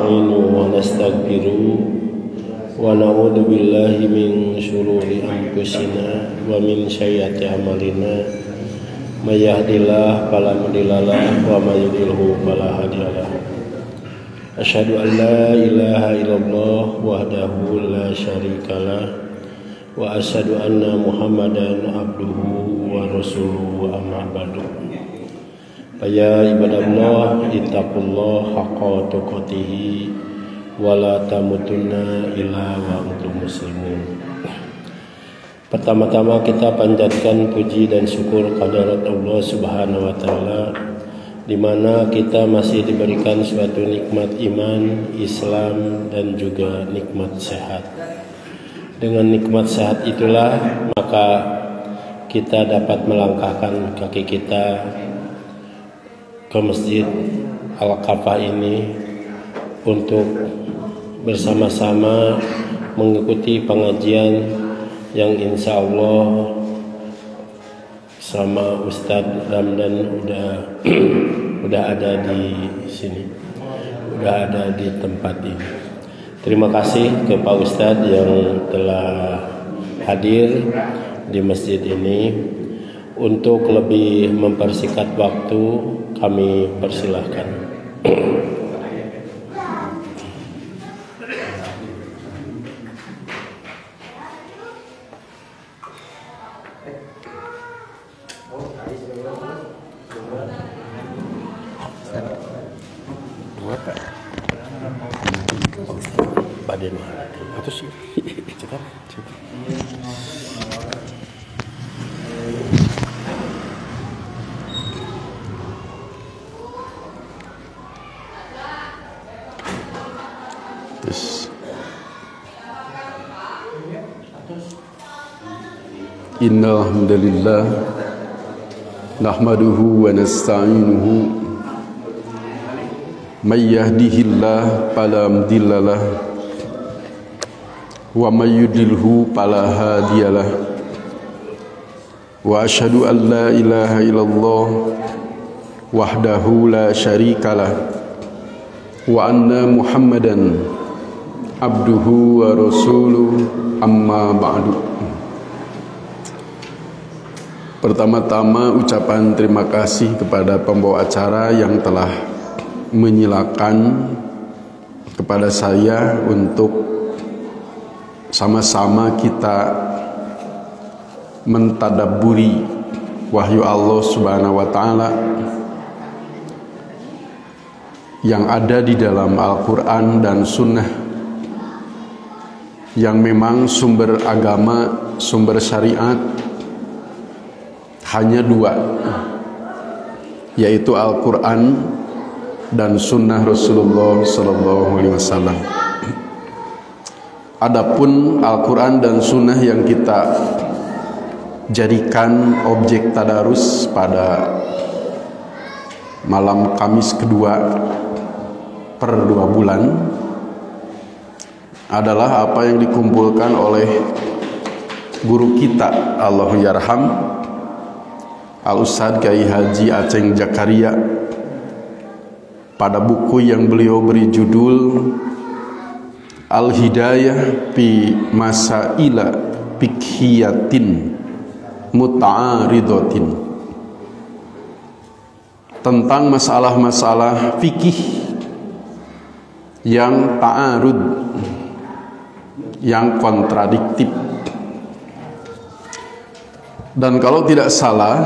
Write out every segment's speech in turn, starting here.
nasta'inu wa nastaghfiru wa na'udzu billahi min syururi anfusina wa min sayyiati a'malina may yahdihillahu fala mudhillalah wa may yudhlilhu fala hadiyalah. Asyhadu an la ilaha illallah wahdahu la syarikalah wa asyhadu anna Muhammadan abduhu wa rasuluhu amma ba'du. Ya ibadallah ittaqullah haqqa tuqatih wa la tamutunna illa wa antum muslimun. Pertama-tama kita panjatkan puji dan syukur kehadirat Allah Subhanahu wa taala di mana kita masih diberikan suatu nikmat iman, Islam dan juga nikmat sehat. Dengan nikmat sehat itulah maka kita dapat melangkahkan kaki kita ke Masjid Al-Kafah ini untuk bersama-sama mengikuti pengajian yang insya Allah sama Ustadz Ramdan udah ada di sini, udah ada di tempat ini. Terima kasih ke Pak Ustadz yang telah hadir di masjid ini. Untuk lebih mempersingkat waktu, kami persilahkan. Innal hamdalillah nahmaduhu wa nasta'inuhu may yahdihillahu fala mudhillalah wa may yudlilhu fala hadiyalah wa asyhadu an la ilaha illallah wahdahu la syarikalah wa anna Muhammadan abduhu wa rasuluhu amma ba'du. Pertama-tama ucapan terima kasih kepada pembawa acara yang telah menyilakan kepada saya untuk sama-sama kita mentadabburi wahyu Allah Subhanahu wa taala yang ada di dalam Al-Qur'an dan Sunnah, yang memang sumber agama, sumber syariat hanya dua, yaitu Al-Quran dan Sunnah Rasulullah SAW. Adapun Al-Quran dan Sunnah yang kita jadikan objek tadarus pada malam Kamis kedua per 2 bulan adalah apa yang dikumpulkan oleh guru kita, Allah yarham, Al-Ustadz Kiai Haji Aceng Jakaria, pada buku yang beliau beri judul Al-Hidayah fi Masaila Fikhiyatin Muta'aridatin, tentang masalah-masalah fikih yang ta'arud, yang kontradiktif. Dan kalau tidak salah,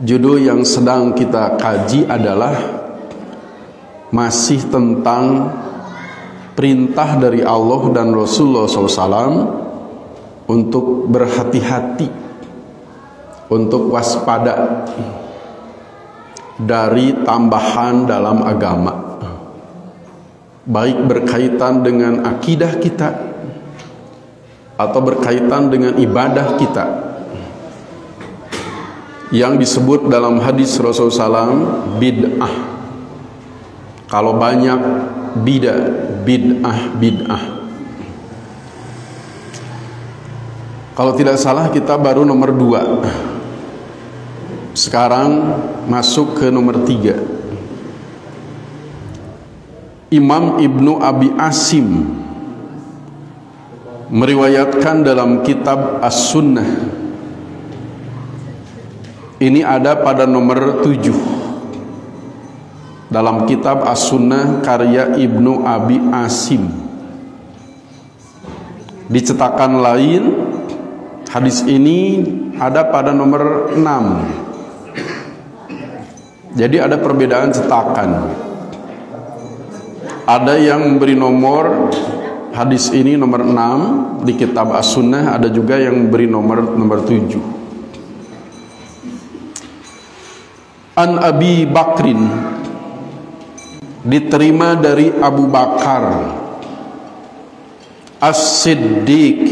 judul yang sedang kita kaji adalah masih tentang perintah dari Allah dan Rasulullah SAW untuk berhati-hati, untuk waspada dari tambahan dalam agama, baik berkaitan dengan akidah kita atau berkaitan dengan ibadah kita, yang disebut dalam hadis Rasulullah SAW bid'ah. Kalau banyak bid'ah. Kalau tidak salah kita baru nomor 2. Sekarang masuk ke nomor 3. Imam Ibnu Abi Asim meriwayatkan dalam kitab As-Sunnah. Ini ada pada nomor 7 dalam kitab As-Sunnah karya Ibnu Abi Asim. Di cetakan lain hadis ini ada pada nomor 6. Jadi ada perbedaan cetakan. Ada yang memberi nomor hadis ini nomor 6 di kitab As-Sunnah, ada juga yang memberi nomor 7. An Abi Bakrin, diterima dari Abu Bakar As-Siddiq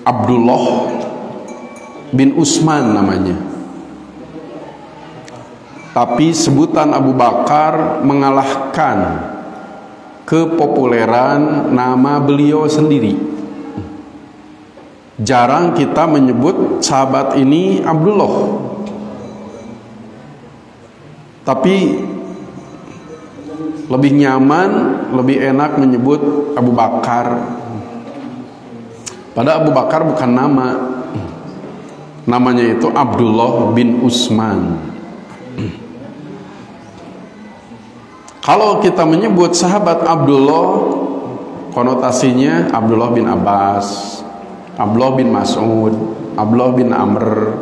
Abdullah bin Utsman namanya. Tapi sebutan Abu Bakar mengalahkan kepopuleran nama beliau sendiri. Jarang kita menyebut sahabat ini Abdullah, tapi lebih nyaman, lebih enak menyebut Abu Bakar. Padahal Abu Bakar bukan nama, namanya itu Abdullah bin Utsman. Kalau kita menyebut sahabat Abdullah, konotasinya Abdullah bin Abbas, Abdullah bin Mas'ud, Abdullah bin Amr.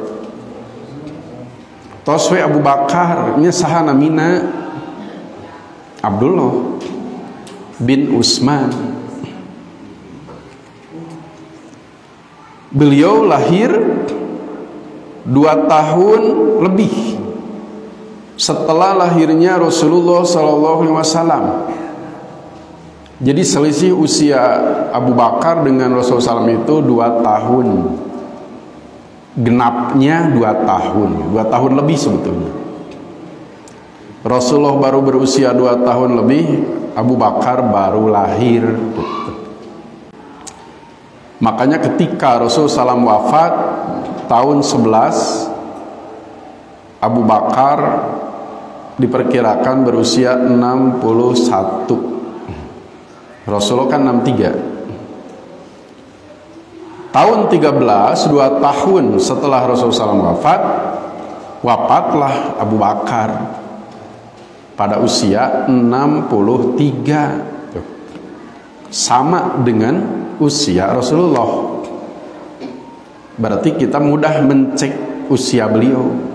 Toswe Abu Bakar nya saha namina Abdullah bin Utsman. Beliau lahir 2 tahun lebih setelah lahirnya Rasulullah SAW. Jadi selisih usia Abu Bakar dengan Rasulullah SAW itu 2 tahun. Genapnya 2 tahun, 2 tahun lebih sebetulnya. Rasulullah baru berusia 2 tahun lebih, Abu Bakar baru lahir. Makanya ketika Rasulullah SAW wafat tahun 11, Abu Bakar diperkirakan berusia 61. Rasulullah kan 63. Tahun 13, 2 tahun setelah Rasulullah SAW wafat, wafatlah Abu Bakar pada usia 63. Sama dengan usia Rasulullah. Berarti kita mudah mencek usia beliau.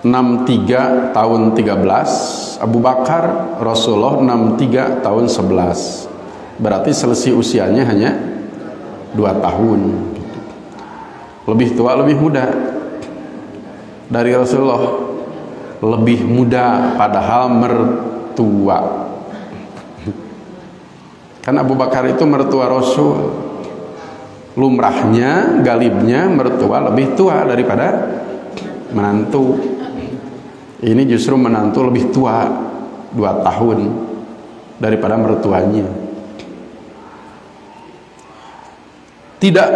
63 tahun 13 Abu Bakar, Rasulullah 63 tahun 11. Berarti selisih usianya hanya 2 tahun. Lebih tua, lebih muda dari Rasulullah. Lebih muda padahal mertua. Kan Abu Bakar itu mertua Rasul. Lumrahnya, galibnya mertua lebih tua daripada menantu. Ini justru menantu lebih tua 2 tahun daripada mertuanya. Tidak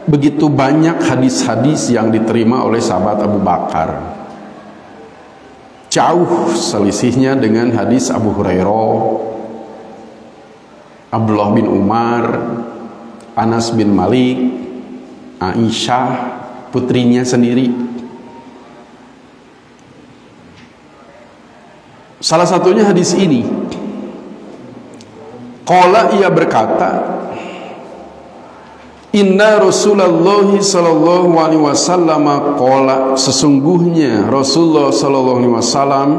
begitu banyak hadis-hadis yang diterima oleh sahabat Abu Bakar. Jauh selisihnya dengan hadis Abu Hurairah, Abdullah bin Umar, Anas bin Malik, Aisyah putrinya sendiri. Salah satunya hadis ini. Qala, ia berkata, Inna Rasulullah sallallahu alaihi wasallam qala, sesungguhnya Rasulullah sallallahu alaihi wasallam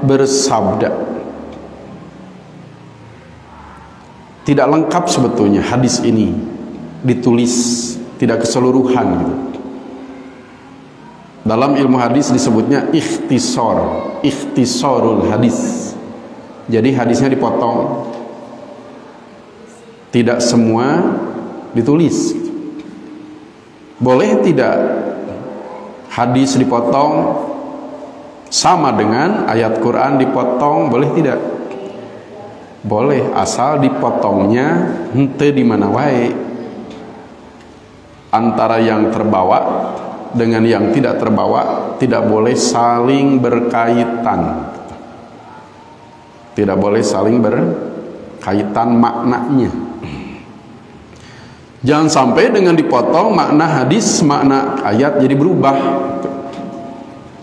bersabda. Tidak lengkap sebetulnya hadis ini ditulis, tidak keseluruhan gitu. Dalam ilmu hadis disebutnya ikhtisarul hadis. Jadi hadisnya dipotong, tidak semua ditulis. Boleh tidak hadis dipotong sama dengan ayat Quran dipotong? Boleh tidak? Boleh, asal dipotongnya henteu di mana wae, antara yang terbawa dengan yang tidak terbawa tidak boleh saling berkaitan. Tidak boleh saling berkaitan maknanya. Jangan sampai dengan dipotong makna hadis, makna ayat jadi berubah.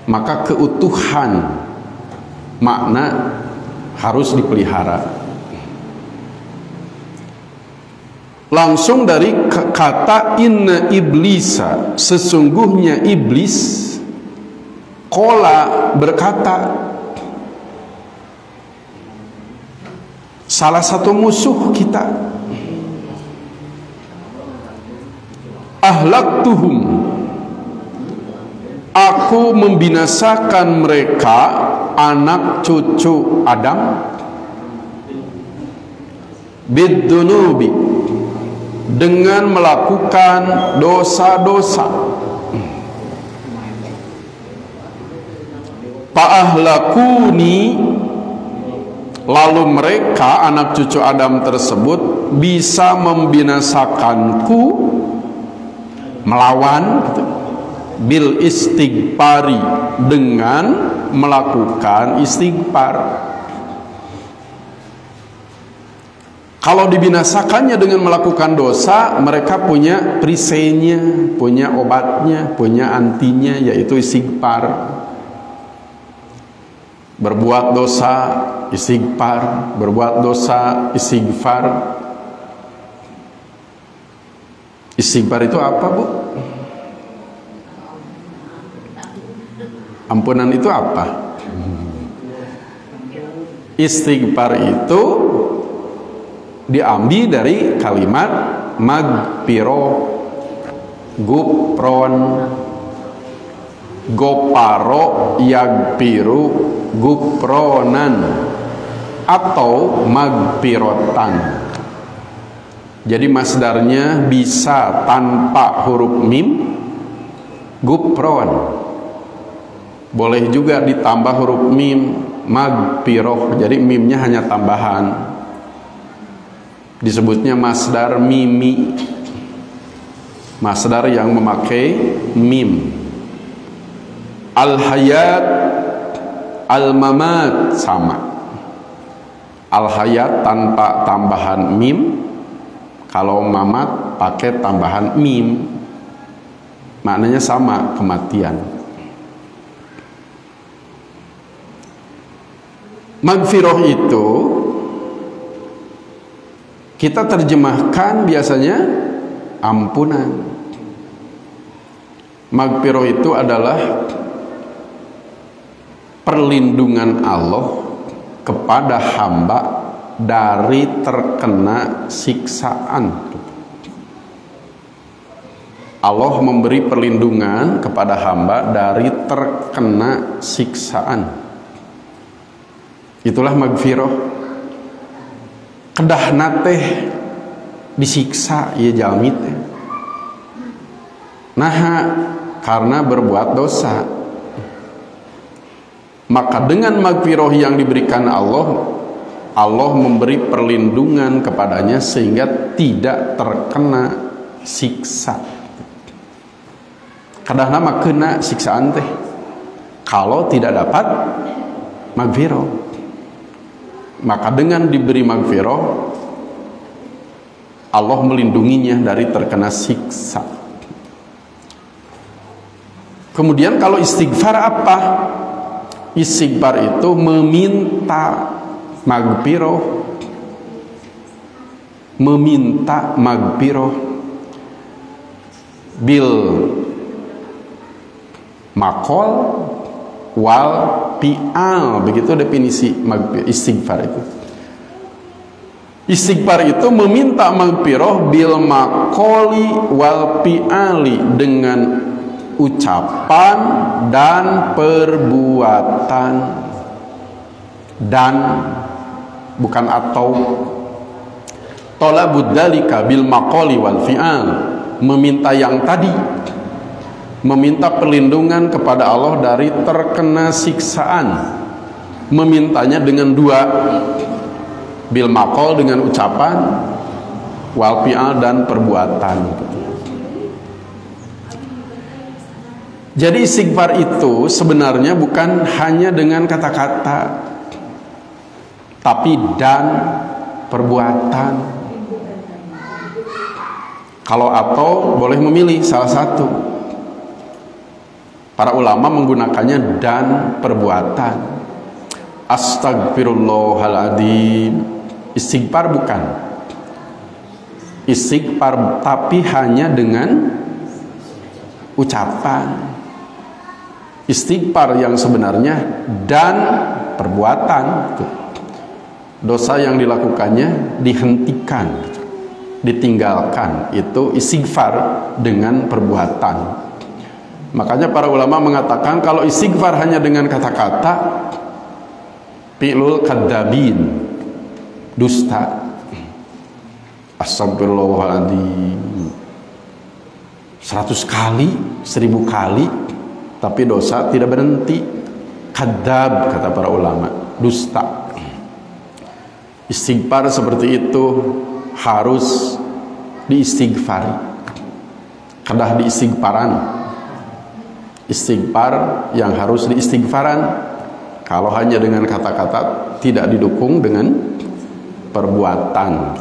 Maka keutuhan makna harus dipelihara. Langsung dari kata inna iblisa, sesungguhnya iblis, qala berkata, salah satu musuh kita, ahlaktuhum, aku membinasakan mereka, anak cucu Adam, biddunubi, dengan melakukan dosa-dosa. Fa'ahlakuni, lalu mereka anak cucu Adam tersebut bisa membinasakanku, melawan bil istighfari, dengan melakukan istighfar. Kalau dibinasakannya dengan melakukan dosa, mereka punya perisainya, punya obatnya, punya antinya, yaitu istighfar. Berbuat dosa, istighfar. Berbuat dosa, istighfar. Istighfar itu apa, Bu? Ampunan itu apa? Istighfar itu diambil dari kalimat magpiro, gupron, goparo, yagpiru, gupronan, atau magpirotan. Jadi masdarnya bisa tanpa huruf mim, gupron. Boleh juga ditambah huruf mim, magpiroh. Jadi mimnya hanya tambahan. Disebutnya masdar mimi, masdar yang memakai mim. Al-hayat, al-mamat sama. Al-hayat tanpa tambahan mim, kalau mamat pakai tambahan mim, maknanya sama, kematian. Magfirah itu kita terjemahkan biasanya ampunan. Magfirah itu adalah perlindungan Allah kepada hamba dari terkena siksaan. Allah memberi perlindungan kepada hamba dari terkena siksaan. Itulah magfirah. Kedah nateh disiksa ya jalmi teh. Nah, karena berbuat dosa. Maka dengan magfirah yang diberikan Allah, Allah memberi perlindungan kepadanya sehingga tidak terkena siksa. Kedah nama kena siksaan teh kalau tidak dapat magfirah. Maka dengan diberi magfirah, Allah melindunginya dari terkena siksa. Kemudian kalau istighfar apa? Istighfar itu meminta magfirah, meminta magfirah bil makol wal pi'al. Begitu definisi istighfar itu. Istighfar itu meminta magfirah bil makoli wal pi'ali, dengan ucapan dan perbuatan. Dan bukan atau. Talabud dzalika bil maqali wal fi'al, meminta yang tadi, meminta perlindungan kepada Allah dari terkena siksaan. Memintanya dengan dua, bil maqal dengan ucapan, wal fi'al dan perbuatan. Jadi istighfar itu sebenarnya bukan hanya dengan kata-kata, tapi dan perbuatan. Kalau atau boleh memilih salah satu. Para ulama menggunakannya dan perbuatan. Astagfirullahaladzim. Istighfar bukan. Istighfar tapi hanya dengan ucapan. Istighfar yang sebenarnya dan perbuatan. Dosa yang dilakukannya dihentikan, ditinggalkan. Itu istighfar dengan perbuatan. Makanya para ulama mengatakan kalau istighfar hanya dengan kata-kata, fi'lul kadzabin, dusta. Astagfirullahaladzim 100 kali, 1000 kali, tapi dosa tidak berhenti. Kadzab kata para ulama, dusta. Istighfar seperti itu harus diistighfari. Kedah diistighfaran. Istighfar yang harus diistighfaran. Kalau hanya dengan kata-kata tidak didukung dengan perbuatan.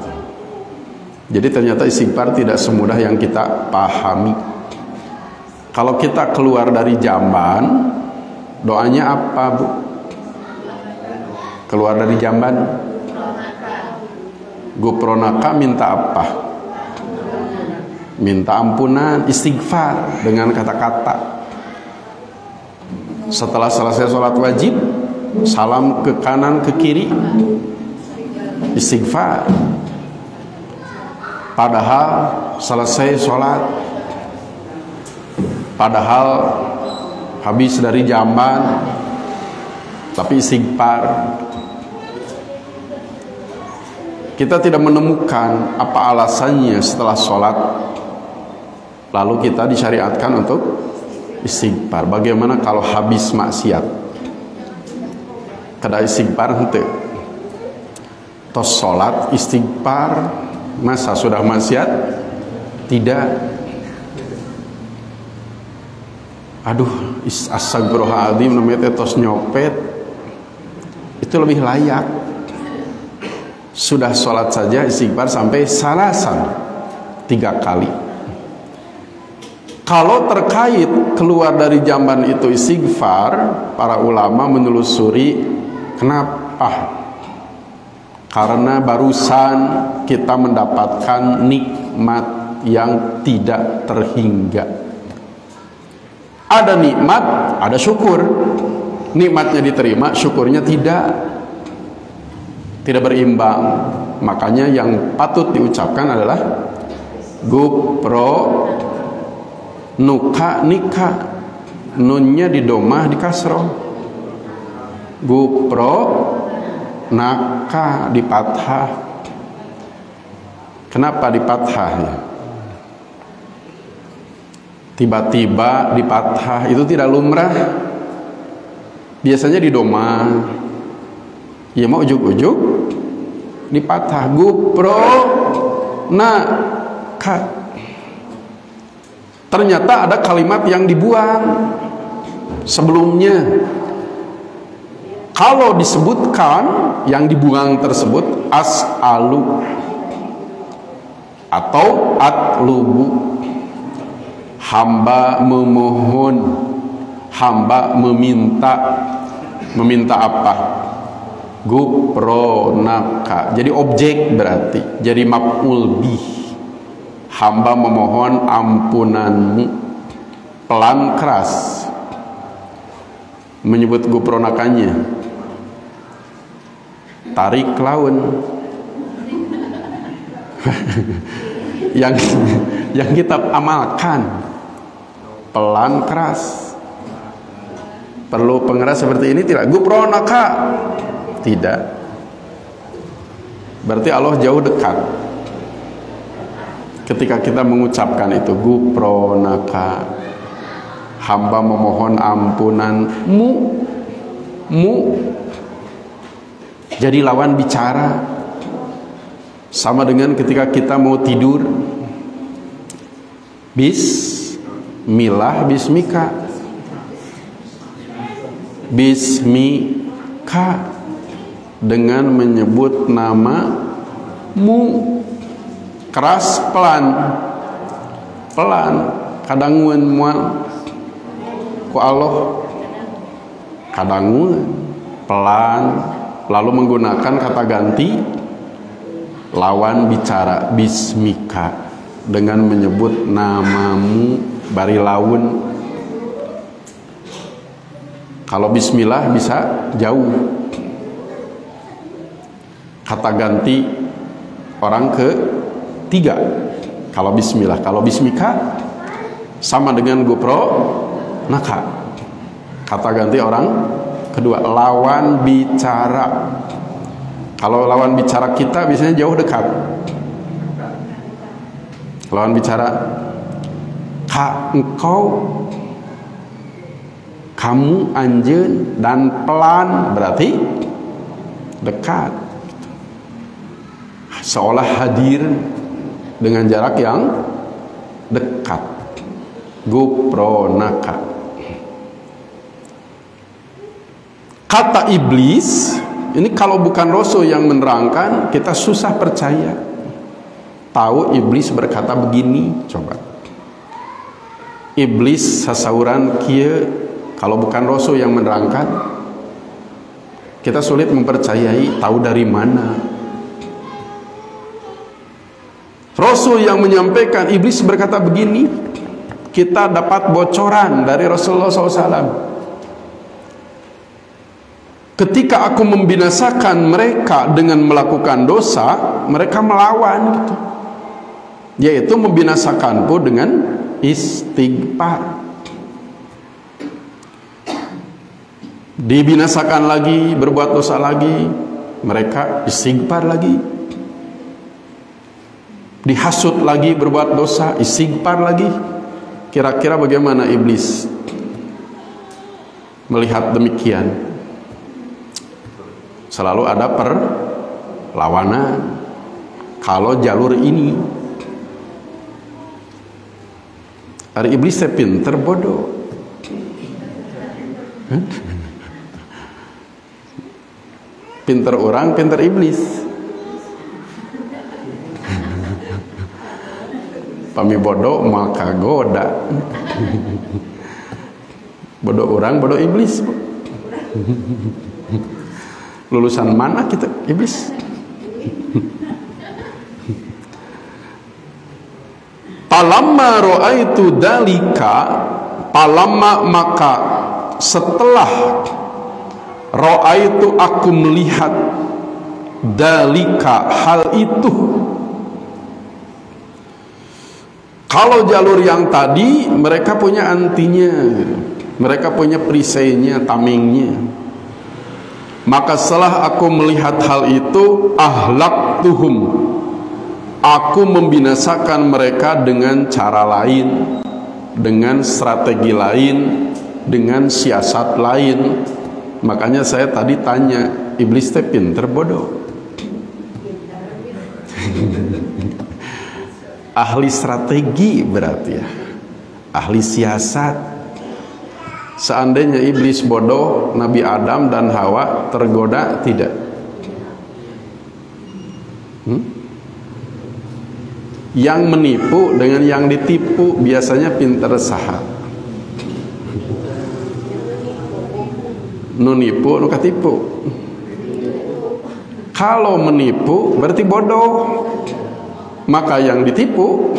Jadi ternyata istighfar tidak semudah yang kita pahami. Kalau kita keluar dari jamban, doanya apa, Bu? Keluar dari jamban, gupronaka minta apa? Minta ampunan, istighfar dengan kata-kata. Setelah selesai sholat wajib, salam ke kanan ke kiri, istighfar. Padahal selesai sholat, padahal habis dari jamban, tapi istighfar. Kita tidak menemukan apa alasannya setelah sholat lalu kita disyariatkan untuk istighfar. Bagaimana kalau habis maksiat? Kada istighfar henteu. Tos sholat istighfar, masa sudah maksiat? Tidak. Aduh, astagfirullahaladzim namanya tos nyopet. Itu lebih layak. Sudah sholat saja istighfar sampai salasan 3 kali. Kalau terkait keluar dari jamban itu istighfar, para ulama menelusuri kenapa? Karena barusan kita mendapatkan nikmat yang tidak terhingga. Ada nikmat, ada syukur. Nikmatnya diterima, syukurnya tidak berimbang. Makanya yang patut diucapkan adalah gupro nuka nika, nunnya di domah di kasroh, gupro naka di fathah. Kenapa di fathah ya? Tiba-tiba di fathah itu tidak lumrah. Biasanya di domah. Ya mau ujuk-ujuk di fathah. Gupro naka. Ternyata ada kalimat yang dibuang sebelumnya. Kalau disebutkan yang dibuang tersebut as'alu atau atlubu, hamba memohon, hamba meminta. Meminta apa? Gupronaka. Jadi objek berarti, jadi maf'ul bih. Hamba memohon ampunanmu. Pelan keras menyebut gupronakanya. Tarik laun. yang kita amalkan pelan keras. Perlu pengeras seperti ini tidak? Gupronaka tidak. Berarti Allah jauh dekat ketika kita mengucapkan itu. Gupronaka, hamba memohon ampunanmu. Jadi lawan bicara. Sama dengan ketika kita mau tidur, bismillah bismika. bismika, dengan menyebut namamu. Keras pelan, kadangun mual ku Allah, kadangun pelan, lalu menggunakan kata ganti lawan bicara bismika, dengan menyebut namamu bari laun. Kalau bismillah bisa jauh, kata ganti orang ketiga kalau bismillah. Kalau bismika sama dengan gopro naka, kata ganti orang kedua. Lawan bicara, kalau lawan bicara kita biasanya jauh dekat. Lawan bicara ka, engkau, kamu, anjeun, dan pelan berarti dekat, seolah hadir dengan jarak yang dekat. Gopronaka. Kata iblis ini kalau bukan Rasul yang menerangkan, kita susah percaya. Tahu iblis berkata begini, coba. Iblis sasauran kieu, kalau bukan Rasul yang menerangkan, kita sulit mempercayai. Tahu dari mana? Rasul yang menyampaikan iblis berkata begini, kita dapat bocoran dari Rasulullah SAW. Ketika aku membinasakan mereka dengan melakukan dosa, mereka melawan gitu. Yaitu membinasakanku dengan istighfar. Dibinasakan lagi, berbuat dosa lagi, mereka istighfar lagi. Dihasut lagi, berbuat dosa, istighfar lagi. Kira-kira bagaimana iblis melihat demikian? Selalu ada perlawanan. Kalau jalur ini, hari iblis saya pinter bodoh. Pinter orang, pinter iblis. Pami bodoh maka goda. Bodoh orang, bodoh iblis. Lulusan mana kita iblis? Palamma ra'aitu dalika, palamma maka setelah ra'aitu aku melihat dalika hal itu. Kalau jalur yang tadi mereka punya antinya, mereka punya perisainya, tamengnya. Maka setelah aku melihat hal itu, ahlaktuhum, aku membinasakan mereka dengan cara lain, dengan strategi lain, dengan siasat lain. Makanya saya tadi tanya, iblis teh pinter bodoh? Ahli strategi berarti ya, ahli siasat. Seandainya iblis bodoh, Nabi Adam dan Hawa tergoda tidak? Yang menipu dengan yang ditipu biasanya pinter saha. Nu nipu, nu katipu. Kalau menipu berarti bodoh. Maka yang ditipu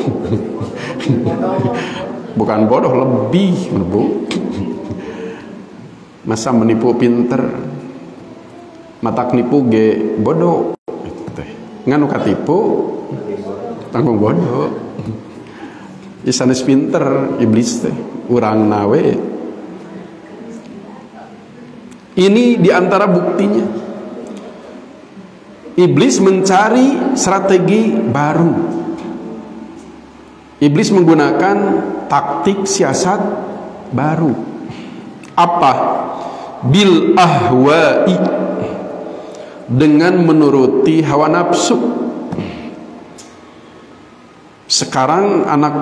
bukan bodoh, lebih menipu. Masa menipu pinter, matak nipu ge bodoh. Nganu katipu tanggung bodoh. Isanes pinter iblis teh, urang nawe. Ini diantara buktinya. Iblis mencari strategi baru. Iblis menggunakan taktik siasat baru. Apa? Bil ahwa'i, dengan menuruti hawa nafsu. Sekarang anak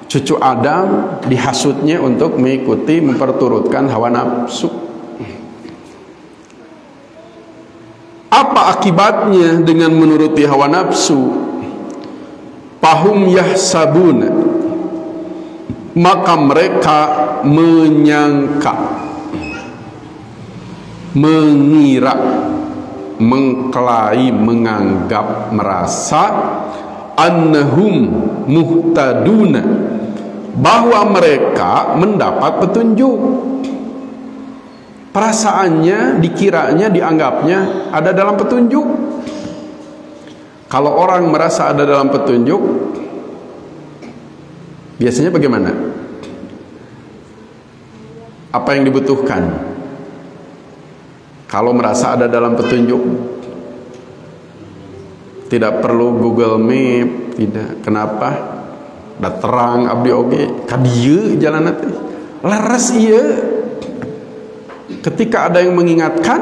cucu Adam dihasutnya untuk mengikuti, memperturutkan hawa nafsu. Apa akibatnya dengan menuruti hawa nafsu? Fahum yahsabuna, maka mereka menyangka, mengira, mengklaim, menganggap, merasa annahum muhtaduna, bahwa mereka mendapat petunjuk. Perasaannya, dikiranya, dianggapnya ada dalam petunjuk. Kalau orang merasa ada dalam petunjuk, biasanya bagaimana? Apa yang dibutuhkan? Kalau merasa ada dalam petunjuk, tidak perlu Google Map, tidak. Kenapa? Udah terang abdi oge, kadieu jalan teh. Leres ieu. Ketika ada yang mengingatkan,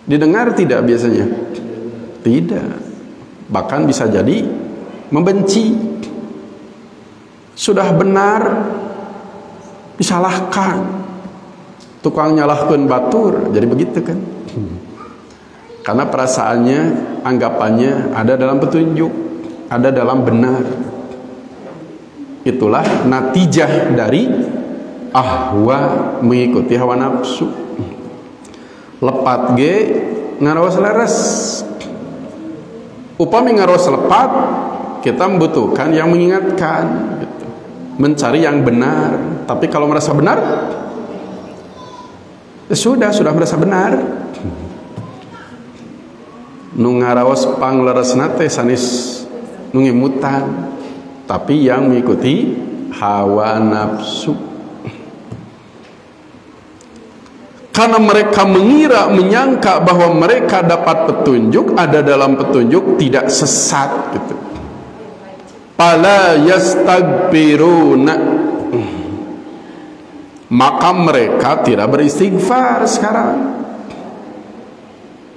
didengar tidak biasanya? Tidak. Bahkan bisa jadi membenci. Sudah benar disalahkan. Tukang nyalahkeun batur, jadi begitu kan? Karena perasaannya, anggapannya ada dalam petunjuk, ada dalam benar. Itulah natijah dari ahwa, mengikuti hawa nafsu. Lepat ge ngaraos leres. Upami ngaraos lepat, kita membutuhkan yang mengingatkan gitu. Mencari yang benar. Tapi kalau merasa benar, ya sudah merasa benar. Nu ngaraos pangleresna teh sanis nu ngimutan, tapi yang mengikuti hawa nafsu. Karena mereka mengira, menyangka bahwa mereka dapat petunjuk, ada dalam petunjuk, tidak sesat gitu. Fala yastaghfiruna, maka mereka tidak beristighfar sekarang.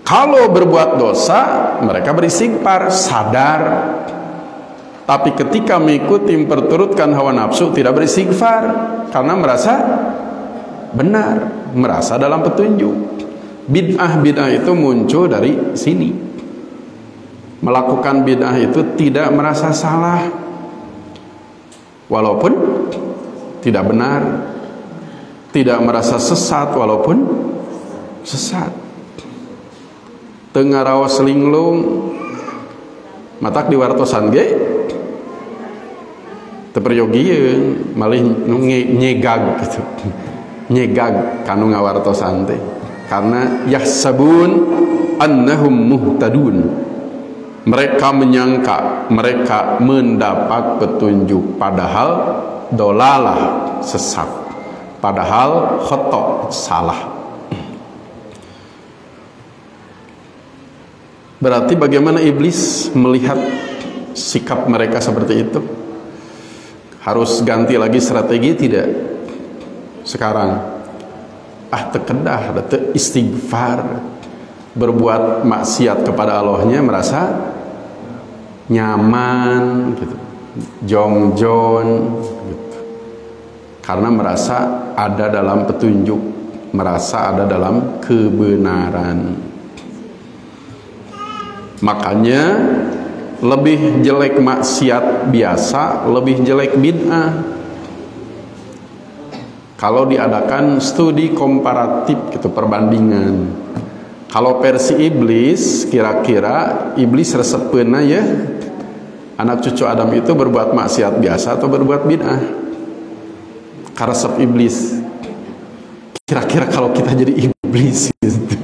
Kalau berbuat dosa, mereka beristighfar, sadar. Tapi ketika mengikuti, memperturutkan hawa nafsu, tidak beristighfar karena merasa benar, merasa dalam petunjuk. Bid'ah itu muncul dari sini. Melakukan bid'ah itu tidak merasa salah, walaupun tidak benar. Tidak merasa sesat, walaupun sesat. Teu ngaraos linglung, matak diwartosan ge teu perjogieun, malih nyegag gitu. Nyegag kanu ngawartosan teh, karena yahsabun annahum muhtadun, mereka menyangka mereka mendapat petunjuk, padahal dolalah, sesat, padahal khotok, salah. Berarti bagaimana iblis melihat sikap mereka seperti itu? Harus ganti lagi strategi tidak? Sekarang tekedah, istighfar, berbuat maksiat kepada Allahnya, merasa nyaman gitu, jongjon gitu. Karena merasa ada dalam petunjuk, merasa ada dalam kebenaran. Makanya lebih jelek maksiat biasa, lebih jelek bid'ah. Kalau diadakan studi komparatif gitu, perbandingan. Kalau versi iblis, kira-kira iblis resepeuna ya, anak cucu Adam itu berbuat maksiat biasa atau berbuat bid'ah? Karesep iblis. Kira-kira kalau kita jadi iblis gitu,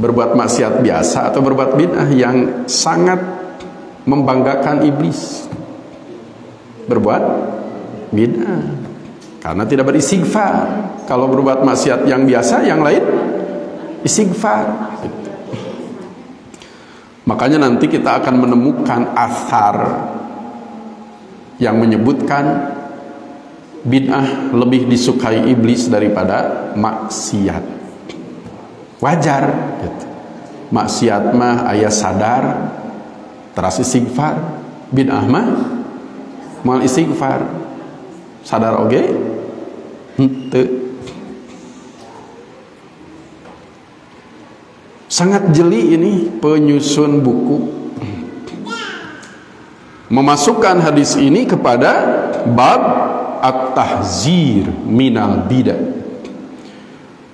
berbuat maksiat biasa atau berbuat bid'ah? Yang sangat membanggakan iblis berbuat bid'ah, karena tidak beristighfar. Kalau berbuat maksiat yang biasa, yang lain istighfar gitu. Makanya nanti kita akan menemukan athar yang menyebutkan bid'ah lebih disukai iblis daripada maksiat. Wajar gitu. Maksiat mah aya sadar teras istighfar, bid'ah mah moal istighfar sadar oge henteu. Sangat jeli ini penyusun buku, memasukkan hadis ini kepada bab at-tahzir minal bidah.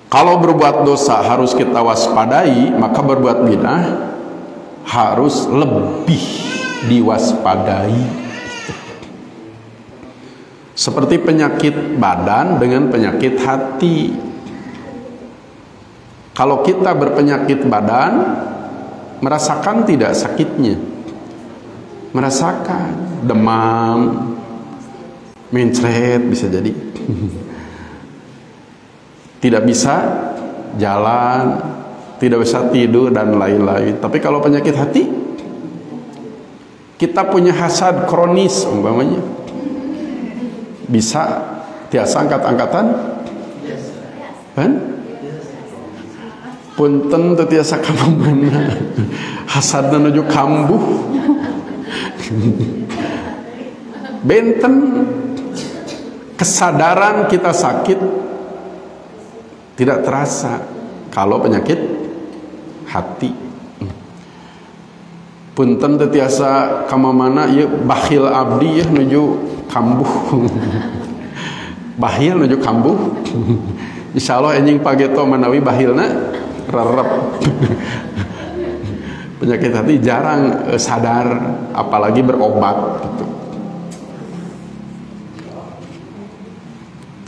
Kalau berbuat dosa harus kita waspadai, maka berbuat bidah harus lebih diwaspadai. Seperti penyakit badan dengan penyakit hati. Kalau kita berpenyakit badan, merasakan tidak sakitnya? Merasakan demam, mencret bisa jadi. Tidak bisa jalan, tidak bisa tidur dan lain-lain. Tapi kalau penyakit hati, kita punya hasad kronis umpamanya, bisa tiasa angkat-angkatan, kan? Punten teu tiasa ka mana, hasadna nuju kambuh. Benten kesadaran kita sakit tidak terasa kalau penyakit hati. Punten teu tiasa ka mana ieu bakhil abdi ya nuju kambuh. Bakhil nuju kambuh. Insyaallah enjing pageto manawi bakhilna rerep. Penyakit hati jarang sadar, apalagi berobat gitu.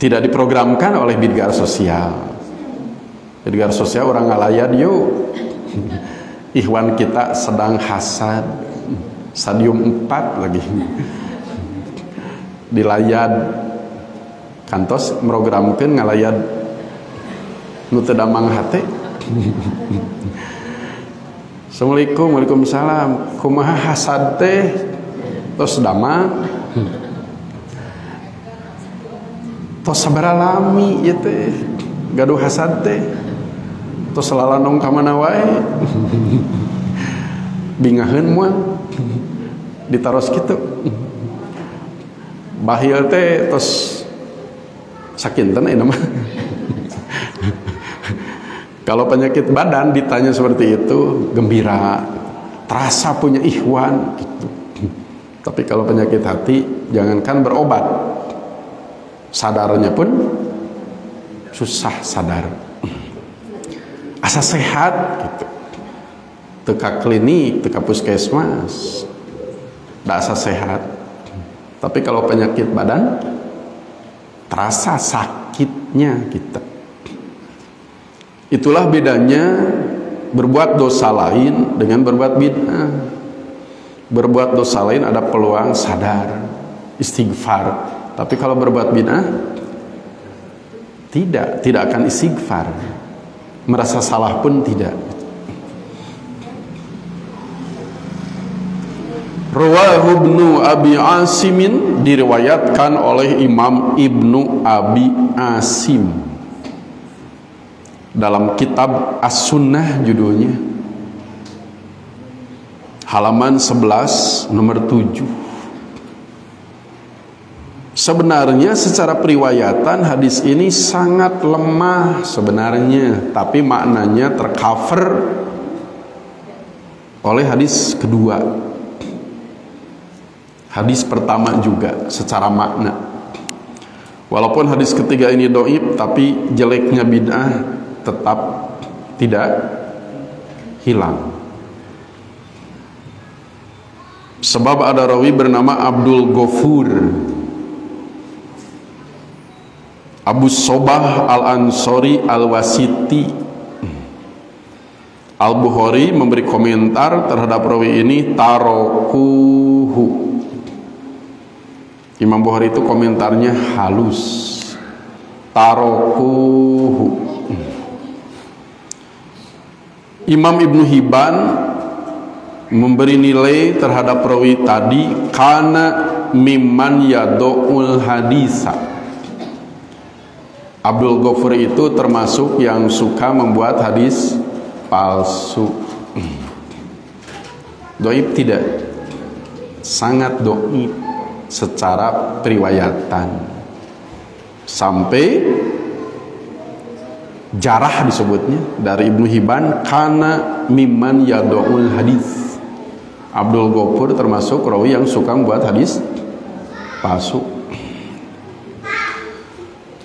Tidak diprogramkan oleh bidgar sosial. Bidgar sosial orang ngalayan yuk. Ikhwan kita sedang hasad, stadium 4 lagi. Dilayad kantos programkeun ngalayad nu teu damang hate. Assalamualaikum, waalaikumsalam. Kumaha hasad teh? Tos damang. Tos sabaraha lami ieu teh? Gaduh hasad teh. Tos lalanong ka mana wae. Bingaheun moal. Ditaros kitu. Bahil teh tos sakinten aya mah. Kalau penyakit badan ditanya seperti itu, gembira, terasa punya ikhwan gitu. Tapi kalau penyakit hati, jangankan berobat, sadarnya pun susah sadar. Asa sehat gitu. Teka klinik, teka puskesmas, da asa sehat. Tapi kalau penyakit badan, terasa sakitnya kita. Itulah bedanya berbuat dosa lain dengan berbuat bid'ah. Berbuat dosa lain ada peluang sadar, istighfar. Tapi kalau berbuat bid'ah tidak akan istighfar. Merasa salah pun tidak. Rawahu Ibnu Abi Asimin, diriwayatkan oleh Imam Ibnu Abi Asim dalam kitab As-Sunnah judulnya, halaman 11 nomor 7. Sebenarnya secara periwayatan hadis ini sangat lemah sebenarnya, tapi maknanya tercover oleh hadis kedua. Hadis pertama juga secara makna. Walaupun hadis ketiga ini dhaif, tapi jeleknya bid'ah tetap tidak hilang. Sebab ada rawi bernama Abdul Ghafur Abu Sobah Al-Ansori Al-Wasiti. Al-Bukhari memberi komentar terhadap rawi ini, tarokuhu. Imam Bukhari itu komentarnya halus, tarokuhu. Imam Ibnu Hibban memberi nilai terhadap rawi tadi, kana mimman yado'ul hadisa. Abdul Ghafur itu termasuk yang suka membuat hadis palsu. Dhaif tidak, sangat dhaif secara periwayatan, sampai jarah disebutnya dari Ibnu Hibban, kana mimman yadoul hadis. Abdul Ghafur termasuk rawi yang suka membuat hadis palsu.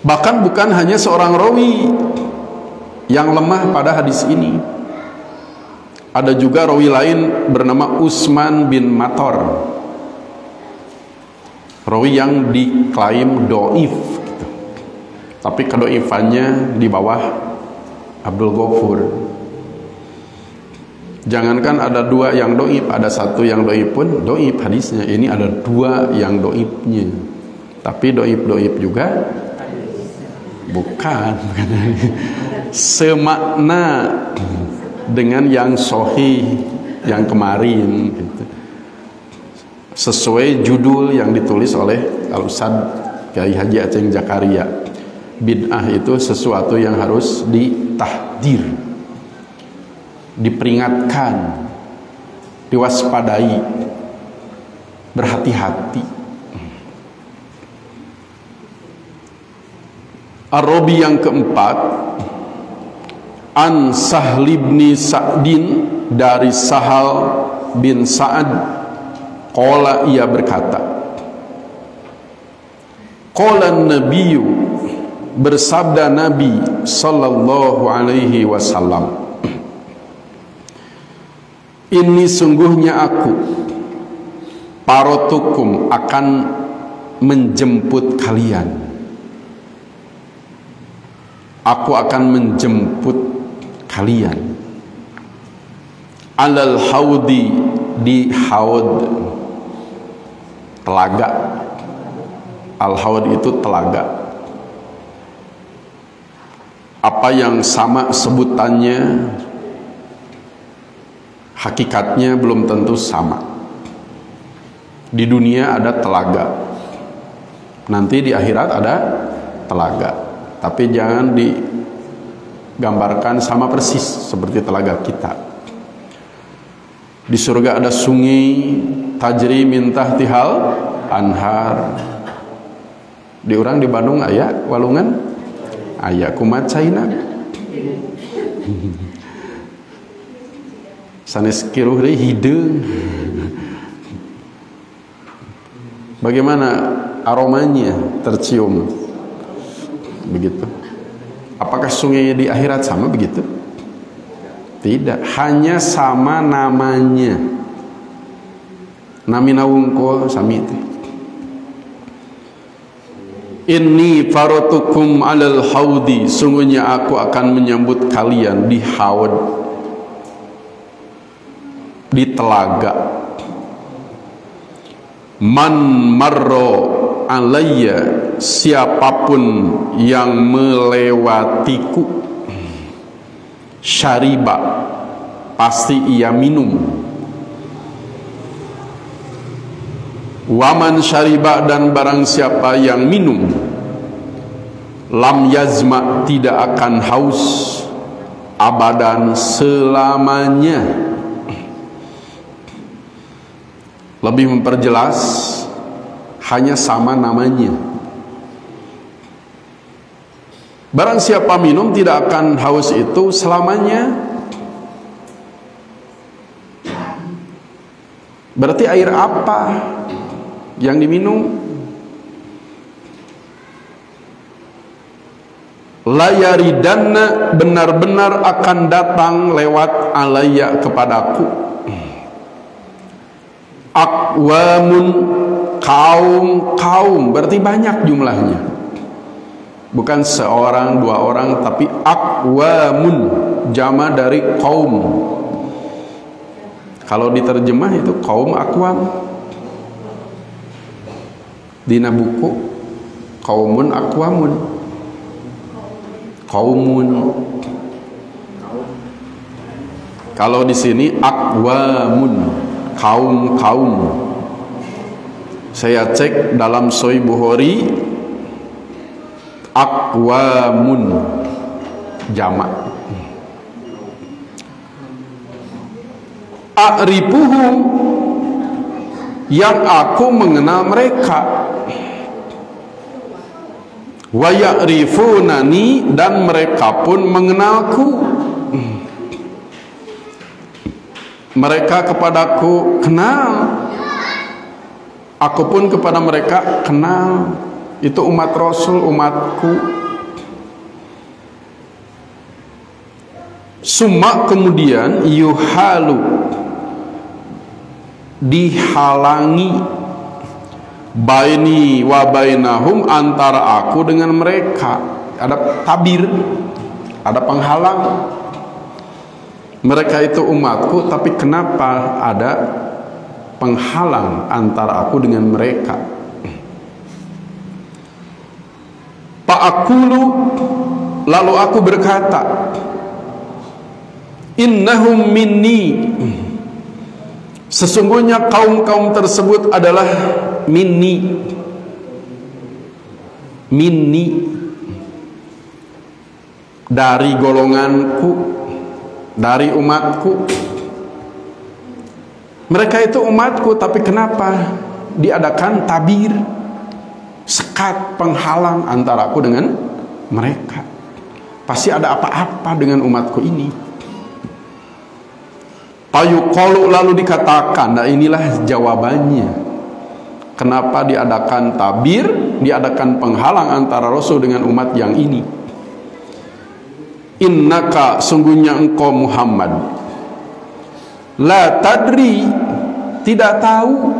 Bahkan bukan hanya seorang rawi yang lemah pada hadis ini, ada juga rawi lain bernama Utsman bin Mator, rawi yang diklaim doif gitu. Tapi kedoifannya di bawah Abdul Ghafur. Jangankan ada dua yang doif, ada satu yang doif pun doif hadisnya. Ini ada dua yang doifnya. Tapi doif juga bukan semakna dengan yang sahih yang kemarin gitu. Sesuai judul yang ditulis oleh Al-Ustaz Kiai Haji Aceng Zakaria, bid'ah itu sesuatu yang harus ditahdir, diperingatkan, diwaspadai, berhati-hati. Ar-Rabi yang keempat, An Sahl bin Sa'din, dari Sahal bin Sa'ad, qala, ia berkata, qala an-nabiyyu, bersabda Nabi sallallahu alaihi wasallam, ini sungguhnya aku, parotukum, akan menjemput kalian. Aku akan menjemput kalian alal haudi, di haud, telaga. Al haud itu telaga. Apa yang sama sebutannya, hakikatnya belum tentu sama. Di dunia ada telaga, nanti di akhirat ada telaga. Tapi jangan digambarkan sama persis seperti telaga kita. Di surga ada sungai tajri min tahtihal anhar. Di orang di Bandung aya walungan, aya kumat caina. Sanes kiruh deui hideung. Bagaimana aromanya tercium? Begitu. Apakah sungai di akhirat sama begitu? Tidak, hanya sama namanya. Namina wungkul sami itu. Inni faratukum alal haudi, sungguhnya aku akan menyambut kalian di haud, di telaga. Man marro alayya, siapapun yang melewatiku, syariba, pasti ia minum. Waman syariba, dan barang siapa yang minum, lam yazma, tidak akan haus, abadan, selamanya. Lebih memperjelas, hanya sama namanya. Barang siapa minum tidak akan haus itu selamanya. Berarti air apa yang diminum? Layaridanna, benar-benar akan datang lewat alaya kepadaku, aqwamun, kaum, berarti banyak jumlahnya, bukan seorang dua orang, tapi aqwamun, jama dari kaum. Kalau diterjemah itu kaum aqwam. Dina buku kaumun aqwamun, kaumun. Kalau di sini aqwamun, kaum. Saya cek dalam Sahih Bukhari, aqwamun jamak. A'rifuhum, yang aku mengenal mereka. wa ya'rifunani, dan mereka pun mengenalku. Mereka kepadaku kenal, aku pun kepada mereka kenal. Itu umat Rasul, umatku. Summa, kemudian yuhalu, dihalangi, baini wa bainahum, antara aku dengan mereka. Ada tabir, ada penghalang. Mereka itu umatku, tapi kenapa ada penghalang antara aku dengan mereka? Fa'aqulu, lalu aku berkata, innahum minni, sesungguhnya kaum-kaum tersebut adalah minni, dari golonganku, dari umatku. Mereka itu umatku, tapi kenapa diadakan tabir, sekat, penghalang antara aku dengan mereka? Pasti ada apa-apa dengan umatku ini. Payuqalu, lalu dikatakan, nah inilah jawabannya kenapa diadakan tabir, diadakan penghalang antara Rasul dengan umat yang ini. Innaka, sungguhnya engkau Muhammad, la tadri, tidak tahu,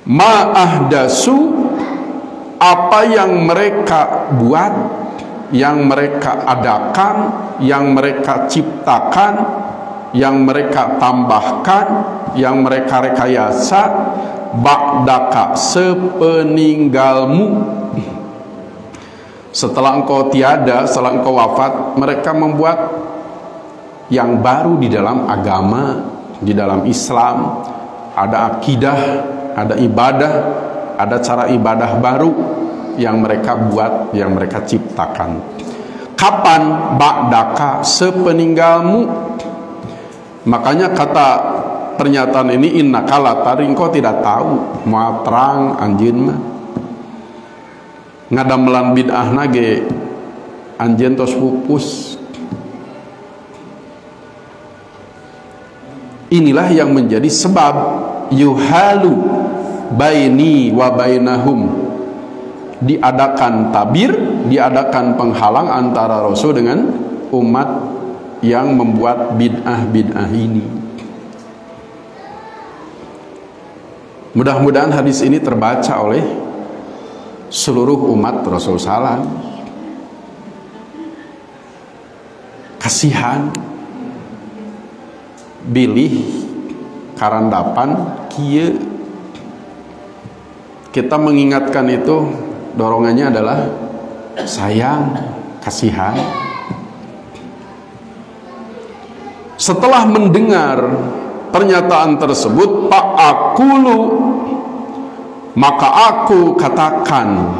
ma ahdasu, apa yang mereka buat, yang mereka adakan, yang mereka ciptakan, yang mereka tambahkan, yang mereka rekayasa, ba'daka, sepeninggalmu. Setelah engkau tiada, setelah engkau wafat, mereka membuat yang baru di dalam agama, di dalam Islam. Ada akidah, ada ibadah, ada cara ibadah baru yang mereka buat, yang mereka ciptakan. Kapan? Ba'daka, sepeninggalmu. Makanya kata pernyataan ini, innaka la tadri, engkau tidak tahu, mau terang anjeun mah ngadamelan bid'ahna ge anjeun tos pupus. Inilah yang menjadi sebab yuhalu baini wa bainahum, diadakan tabir, diadakan penghalang antara Rasul dengan umat yang membuat bid'ah-bid'ah ini. Mudah-mudahan hadis ini terbaca oleh seluruh umat Rasul salam. Kasihan, bilih, karandapan, kieu. Kita mengingatkan itu, dorongannya adalah sayang, kasihan. Setelah mendengar pernyataan tersebut, fa'aqulu, maka aku katakan,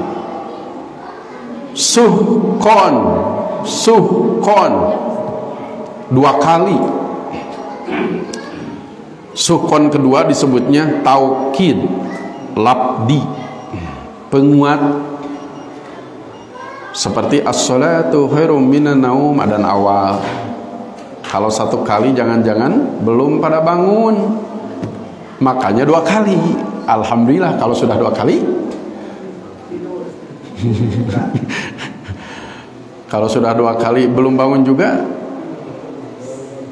suhkon, suhkon, 2 kali. Suhkon kedua disebutnya taukid, labdi, penguat. Seperti as-salatu khairum minan naum, adan awal. Kalau 1 kali jangan-jangan belum pada bangun, makanya 2 kali. Alhamdulillah kalau sudah 2 kali. Kalau sudah 2 kali belum bangun juga,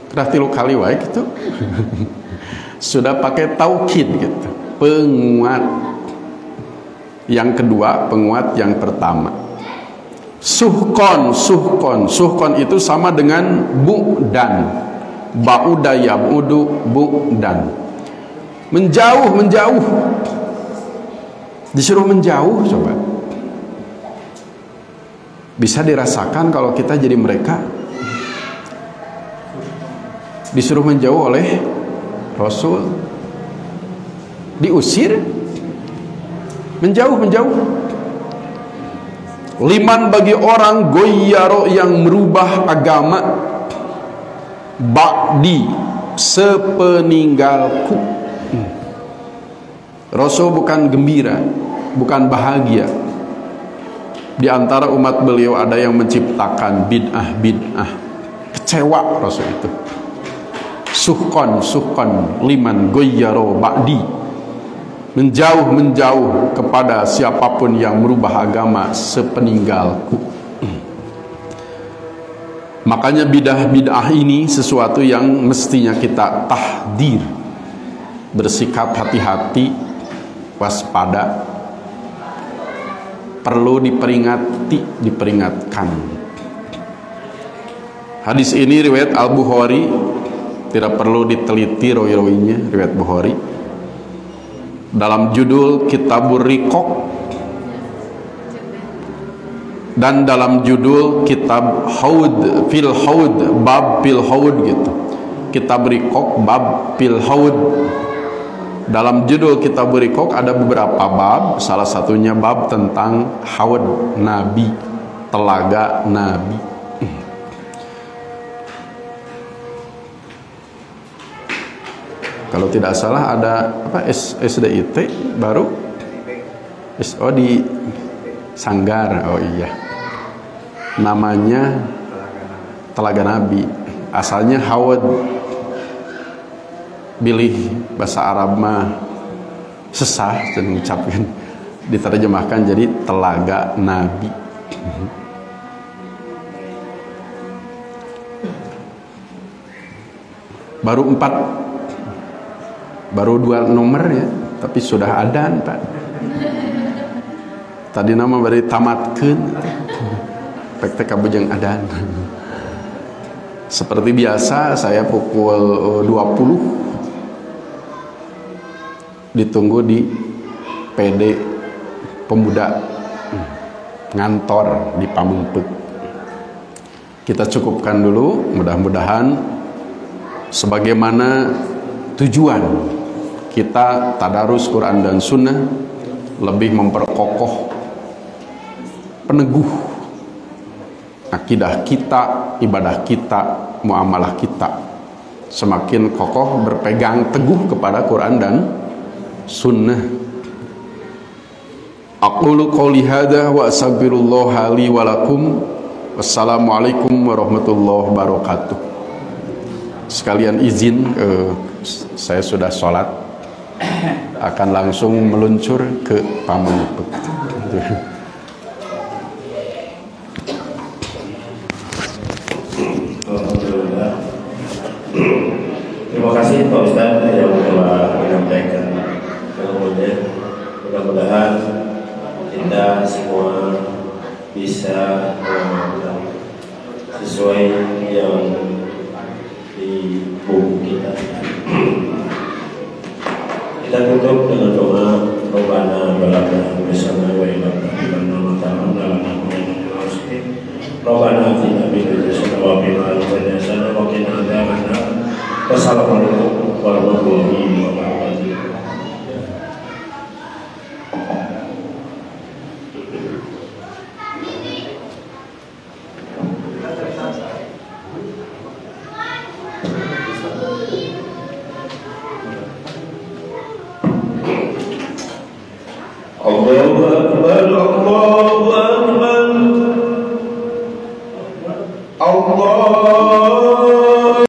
udah 3 kali wae gitu. Sudah pakai taukid gitu, penguat. Yang kedua, penguat yang pertama. Suhkon, suhkon, suhkon itu sama dengan bu'dan. Ba'uda yab'udu bu'dan. Menjauh, menjauh. Disuruh menjauh, coba. Bisa dirasakan kalau kita jadi mereka. Disuruh menjauh oleh Rasul, diusir, menjauh, menjauh. Liman, bagi orang goyyaro, yang merubah agama, ba'di, sepeninggalku. Rasul bukan gembira, bukan bahagia, Di antara umat beliau ada yang menciptakan bid'ah. Kecewa Rasul itu. Suhqan liman ghayyara ba'di. Menjauh kepada siapapun yang merubah agama sepeninggalku. Makanya bid'ah ini sesuatu yang mestinya kita tahdir, bersikap hati-hati, waspada, perlu diperingatkan. Hadis ini riwayat Al-Bukhari, tidak perlu diteliti rawi-rawinya, riwayat Bukhari. Dalam judul Kitabur Riqaq dan dalam judul Kitab Haud fil Haud, bab fil Haud gitu. Kitab Riqaq bab fil Haud. Dalam judul Kitab Riqaq ada beberapa bab, salah satunya bab tentang Haud Nabi, telaga Nabi. Kalau tidak salah ada apa SDIT baru di Sanggar. Oh iya, namanya Telaga Nabi, asalnya Haud. Bilih bahasa Arab mah sesah dan mengucapkan, diterjemahkan jadi Telaga Nabi. Baru 2 nomor ya, tapi sudah adan Pak. Tadi nama bari tamatkeun, pek kabujang adan. Seperti biasa saya pukul 20 ditunggu di PD Pemuda ngantor di Pamengpeuk. Kita cukupkan dulu, mudah-mudahan sebagaimana tujuan kita tadarus Quran dan Sunnah, lebih memperkokoh, peneguh akidah kita, ibadah kita, muamalah kita, semakin kokoh berpegang teguh kepada Quran dan Sunnah. Aqulu qouli hadza wa astaghfirullah li wa lakum. Wassalamualaikum warahmatullahi wabarakatuh. Sekalian izin, saya sudah sholat, akan langsung meluncur ke Pamengpeuk. Terima kasih Pak Ustaz yang telah menyampaikan. Kemudian mudah-mudahan kita semua bisa sesuai yang di buku kita. Kita tutup dengan doa Rabbana balagna bersama wa ila rabbina ta'ala lana Rabbana atina min ladunka rahmatan wa qina adzabannar. Wassalamualaikum warahmatullahi wabarakatuh. Allahu Akbar, Allah